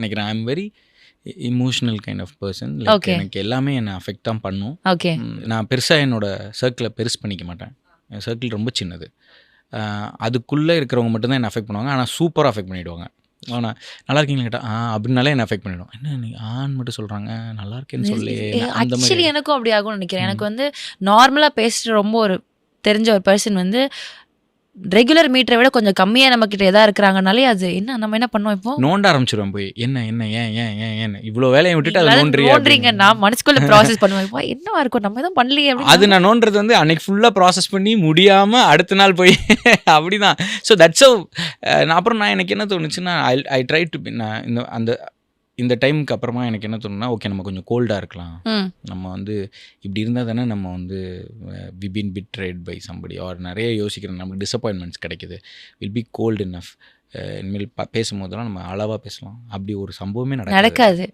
நினைக்கிறேன். I am very emotional kind of person. Like Okay. எனக்கு எல்லாமே என்னை அஃபெக்ட் தான் பண்ணும். ஓகே. நான் பெருசாக என்னோட சர்க்கிளை பெருசு பண்ணிக்க மாட்டேன். என் சர்க்கிள் ரொம்ப சின்னது. அதுக்குள்ளே இருக்கிறவங்க மட்டும்தான் என்னை அஃபெக்ட் பண்ணுவாங்க. ஆனால் சூப்பராக அஃபெக்ட் பண்ணிவிடுவாங்க. ஆனால் நல்லா இருக்கீங்களா கேட்டால் அப்படின்னாலே என்ன அஃபெக்ட் பண்ணிவிடும். என்ன நீ ஆன்னு மட்டும் சொல்கிறாங்க, நல்லா இருக்கேன்னு சொல்லி அந்த ஆக்சுவலி மாதிரி. எனக்கும் அப்படி ஆகும்னு நினைக்கிறேன். எனக்கு வந்து நார்மலாக பேசுகிற ரொம்ப ஒரு தெரிஞ்ச ஒரு பர்சன் வந்து ரெகுலர் மீட்டரை விட கொஞ்சம் கம்மியாக நம்மக்கிட்ட எதா இருக்கிறாங்கனாலே அது என்ன நம்ம என்ன பண்ணோம் இப்போ நோண்ட ஆரம்பிச்சிருவேன் போய். என்ன என்ன ஏன் ஏன் ஏன் ஏன் இவ்வளோ வேலையை விட்டுட்டு அதை நோண்டுறீங்க. நோண்டுறீங்க. நான் மனசுக்குள்ள ப்ராசஸ் பண்ணுவேன். இப்போ என்னவா இருக்கும் நம்ம எதுவும் பண்ணலையே அது அப்படின்னு. நான் நோண்டுறது வந்து அன்னைக்கு ஃபுல்லாக ப்ராசஸ் பண்ணி முடியாமல் அடுத்த நாள் போய் அப்படிதான். ஸோ தட்ஸ் அப்புறம் நான் எனக்கு என்ன தோணுச்சுன்னா ஐ ட்ரை டு நான் இந்த டைமுக்கு அப்புறமா எனக்கு என்ன தோணுன்னா, ஓகே நம்ம கொஞ்சம் கோல்டாக இருக்கலாம். நம்ம வந்து இப்படி இருந்தால் தானே நம்ம வந்து we been betrayed by somebody or நிறைய யோசிக்கிறோம், நமக்கு டிசப்பாயின்மெண்ட்ஸ் கிடைக்குது. Will be cold enough. இனிமேல் பேசும்போதெல்லாம் நம்ம அளவாக பேசலாம். அப்படி ஒரு சம்பவமே நடக்காது. நடக்காது.